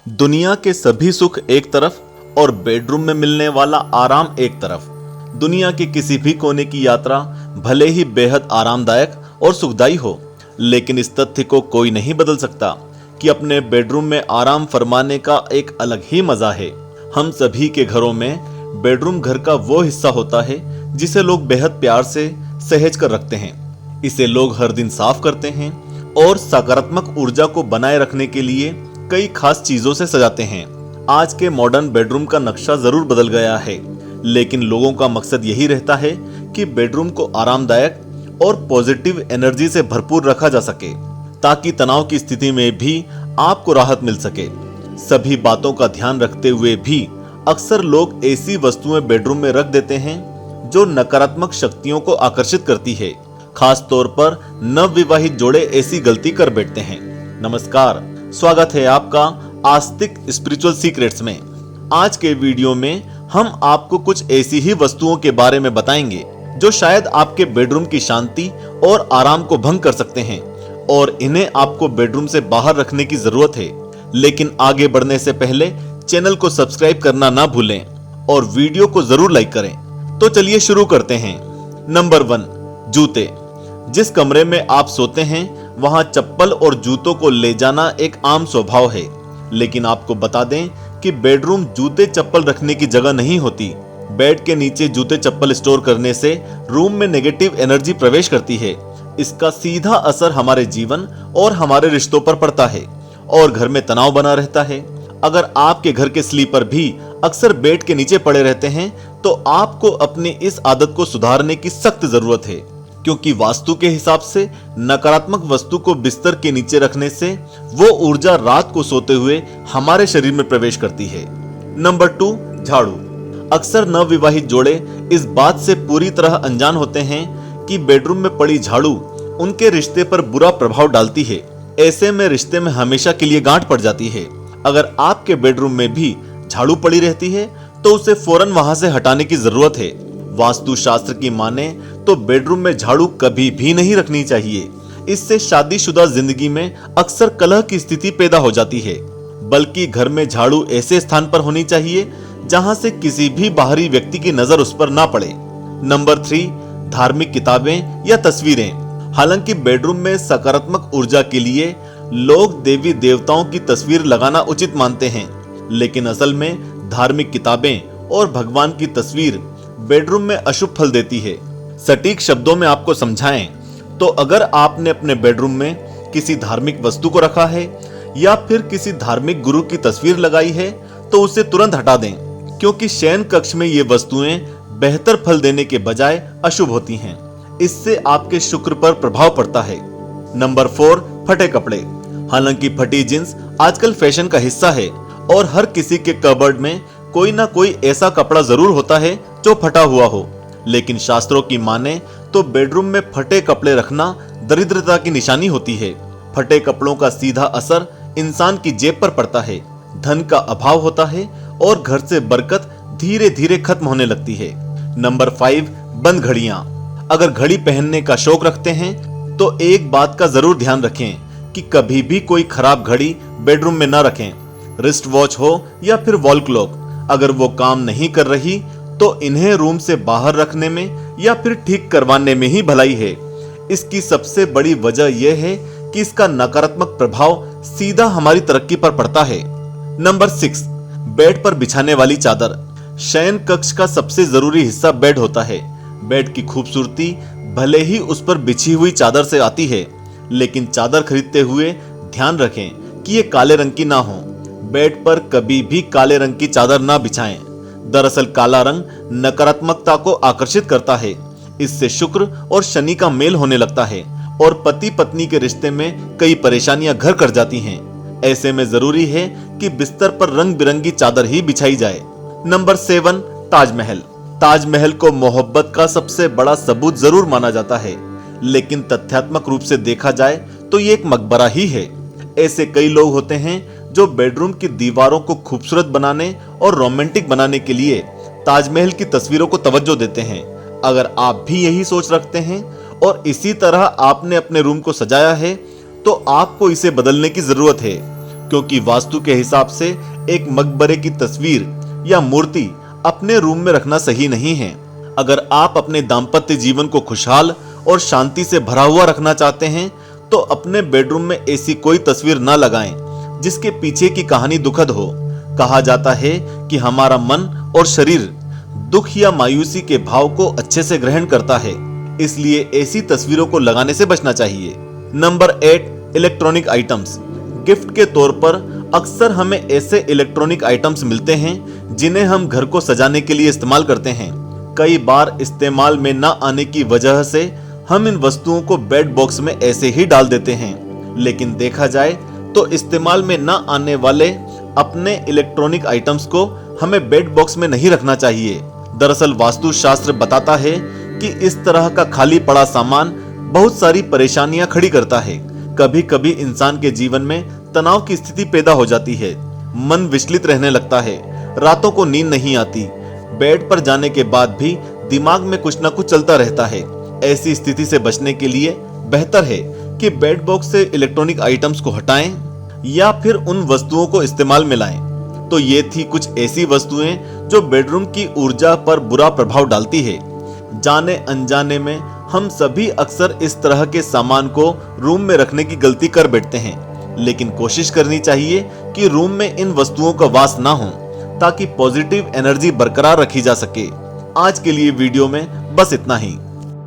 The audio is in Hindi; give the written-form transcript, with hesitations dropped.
दुनिया के सभी सुख एक तरफ और बेडरूम में मिलने वाला आराम एक तरफ। दुनिया के किसी भी कोने की यात्रा भले ही बेहद आरामदायक और सुखदायी हो, लेकिन इस तथ्य को कोई नहीं बदल सकता कि अपने बेडरूम में आराम फरमाने का एक अलग ही मजा है। हम सभी के घरों में बेडरूम घर का वो हिस्सा होता है जिसे लोग बेहद प्यार से सहेज कर रखते हैं। इसे लोग हर दिन साफ करते हैं और सकारात्मक ऊर्जा को बनाए रखने के लिए कई खास चीजों से सजाते हैं। आज के मॉडर्न बेडरूम का नक्शा जरूर बदल गया है, लेकिन लोगों का मकसद यही रहता है कि बेडरूम को आरामदायक और पॉजिटिव एनर्जी से भरपूर रखा जा सके, ताकि तनाव की स्थिति में भी आपको राहत मिल सके। सभी बातों का ध्यान रखते हुए भी अक्सर लोग ऐसी वस्तुएं बेडरूम में रख देते हैं जो नकारात्मक शक्तियों को आकर्षित करती है। खास तौर पर नवविवाहित जोड़े ऐसी गलती कर बैठते हैं। नमस्कार, स्वागत है आपका आस्तिक स्पिरिचुअल सीक्रेट्स में। आज के वीडियो में हम आपको कुछ ऐसी ही वस्तुओं के बारे में बताएंगे जो शायद आपके बेडरूम की शांति और आराम को भंग कर सकते हैं, और इन्हें आपको बेडरूम से बाहर रखने की जरूरत है। लेकिन आगे बढ़ने से पहले चैनल को सब्सक्राइब करना ना भूलें और वीडियो को जरूर लाइक करें। तो चलिए शुरू करते हैं। नंबर 1, जूते। जिस कमरे में आप सोते हैं वहां चप्पल और जूतों को ले जाना एक आम स्वभाव है, लेकिन आपको बता दें कि बेडरूम जूते चप्पल रखने की जगह नहीं होती। बेड के नीचे जूते चप्पल स्टोर करने से रूम में नेगेटिव एनर्जी प्रवेश करती है। इसका सीधा असर हमारे जीवन और हमारे रिश्तों पर पड़ता है और घर में तनाव बना रहता है। अगर आपके घर के स्लीपर भी अक्सर बेड के नीचे पड़े रहते हैं तो आपको अपनी इस आदत को सुधारने की सख्त जरूरत है, क्योंकि वास्तु के हिसाब से नकारात्मक वस्तु को बिस्तर के नीचे रखने से वो ऊर्जा रात को सोते हुए हमारे शरीर में प्रवेश करती है। नंबर 2, झाड़ू। अक्सर नवविवाहित जोड़े इस बात से पूरी तरह अनजान होते हैं कि बेडरूम में पड़ी झाड़ू उनके रिश्ते पर बुरा प्रभाव डालती है। ऐसे में रिश्ते में हमेशा के लिए गांठ पड़ जाती है। अगर आपके बेडरूम में भी झाड़ू पड़ी रहती है तो उसे फौरन वहां से हटाने की जरूरत है। वास्तु शास्त्र की माने तो बेडरूम में झाड़ू कभी भी नहीं रखनी चाहिए। इससे शादीशुदा जिंदगी में अक्सर कलह की स्थिति पैदा हो जाती है। बल्कि घर में झाड़ू ऐसे स्थान पर होनी चाहिए जहां से किसी भी बाहरी व्यक्ति की नजर उस पर ना पड़े। नंबर 3, धार्मिक किताबें या तस्वीरें। हालांकि बेडरूम में सकारात्मक ऊर्जा के लिए लोग देवी देवताओं की तस्वीर लगाना उचित मानते हैं, लेकिन असल में धार्मिक किताबें और भगवान की तस्वीर बेडरूम में अशुभ फल देती है। सटीक शब्दों में आपको समझाएं तो अगर आपने अपने बेडरूम में किसी धार्मिक वस्तु को रखा है या फिर किसी धार्मिक गुरु की तस्वीर लगाई है तो उसे तुरंत हटा दें, क्योंकि शयन कक्ष में ये वस्तुएं बेहतर फल देने के बजाय अशुभ होती हैं। इससे आपके शुक्र पर प्रभाव पड़ता है। नंबर 4, फटे कपड़े। हालांकि फटी जींस आजकल फैशन का हिस्सा है और हर किसी के कबर्ड में कोई ना कोई ऐसा कपड़ा जरूर होता है जो फटा हुआ हो, लेकिन शास्त्रों की माने तो बेडरूम में फटे कपड़े रखना दरिद्रता की निशानी होती है। फटे कपड़ों का सीधा असर इंसान की जेब पर पड़ता है, धन का अभाव होता है और घर से बरकत धीरे धीरे खत्म होने लगती है। नंबर 5, बंद घड़ियां। अगर घड़ी पहनने का शौक रखते हैं तो एक बात का जरूर ध्यान रखें कि कभी भी कोई खराब घड़ी बेडरूम में न रखें। रिस्ट वॉच हो या फिर वॉल क्लॉक, अगर वो काम नहीं कर रही तो इन्हें रूम से बाहर रखने में या फिर ठीक करवाने में ही भलाई है। इसकी सबसे बड़ी वजह यह है कि इसका नकारात्मक प्रभाव सीधा हमारी तरक्की पर पड़ता है। नंबर 6, बेड पर बिछाने वाली चादर। शयन कक्ष का सबसे जरूरी हिस्सा बेड होता है। बेड की खूबसूरती भले ही उस पर बिछी हुई चादर से आती है, लेकिन चादर खरीदते हुए ध्यान रखें कि ये काले रंग की ना हो। बेड पर कभी भी काले रंग की चादर ना बिछाएं। दरअसल काला रंग नकारात्मकता को आकर्षित करता है। इससे शुक्र और शनि का मेल होने लगता है और पति पत्नी के रिश्ते में कई परेशानियां घर कर जाती हैं। ऐसे में जरूरी है कि बिस्तर पर रंग बिरंगी चादर ही बिछाई जाए। नंबर 7, ताजमहल। ताजमहल को मोहब्बत का सबसे बड़ा सबूत जरूर माना जाता है, लेकिन तथ्यात्मक रूप से देखा जाए तो ये एक मकबरा ही है। ऐसे कई लोग होते हैं जो बेडरूम की दीवारों को खूबसूरत बनाने और रोमांटिक बनाने के लिए ताजमहल की तस्वीरों को तवज्जो देते हैं। अगर आप भी यही सोच रखते हैं और इसी तरह आपने अपने रूम को सजाया है तो आपको इसे बदलने की जरूरत है, क्योंकि वास्तु के हिसाब से एक मकबरे की तस्वीर या मूर्ति अपने रूम में रखना सही नहीं है। अगर आप अपने दाम्पत्य जीवन को खुशहाल और शांति से भरा हुआ रखना चाहते हैं तो अपने बेडरूम में ऐसी कोई तस्वीर न लगाएं जिसके पीछे की कहानी दुखद हो। कहा जाता है कि हमारा मन और शरीर दुख या मायूसी के भाव को अच्छे से ग्रहण करता है, इसलिए ऐसी तस्वीरों को लगाने से बचना चाहिए। Number 8, electronic items. गिफ्ट के तौर पर अक्सर हमें ऐसे इलेक्ट्रॉनिक आइटम्स मिलते हैं जिन्हें हम घर को सजाने के लिए इस्तेमाल करते हैं। कई बार इस्तेमाल में न आने की वजह से हम इन वस्तुओं को बेड बॉक्स में ऐसे ही डाल देते हैं, लेकिन देखा जाए तो इस्तेमाल में न आने वाले अपने इलेक्ट्रॉनिक आइटम्स को हमें बेड बॉक्स में नहीं रखना चाहिए। दरअसल वास्तु शास्त्र बताता है कि इस तरह का खाली पड़ा सामान बहुत सारी परेशानियां खड़ी करता है। कभी कभी इंसान के जीवन में तनाव की स्थिति पैदा हो जाती है, मन विचलित रहने लगता है, रातों को नींद नहीं आती, बेड पर जाने के बाद भी दिमाग में कुछ न कुछ चलता रहता है। ऐसी स्थिति से बचने के लिए बेहतर है कि बेड बॉक्स से इलेक्ट्रॉनिक आइटम्स को हटाएं या फिर उन वस्तुओं को इस्तेमाल में लाएं। तो ये थी कुछ ऐसी वस्तुएं जो बेडरूम की ऊर्जा पर बुरा प्रभाव डालती है। जाने अनजाने में हम सभी अक्सर इस तरह के सामान को रूम में रखने की गलती कर बैठते हैं, लेकिन कोशिश करनी चाहिए कि रूम में इन वस्तुओं का वास ना हो ताकि पॉजिटिव एनर्जी बरकरार रखी जा सके। आज के लिए वीडियो में बस इतना ही।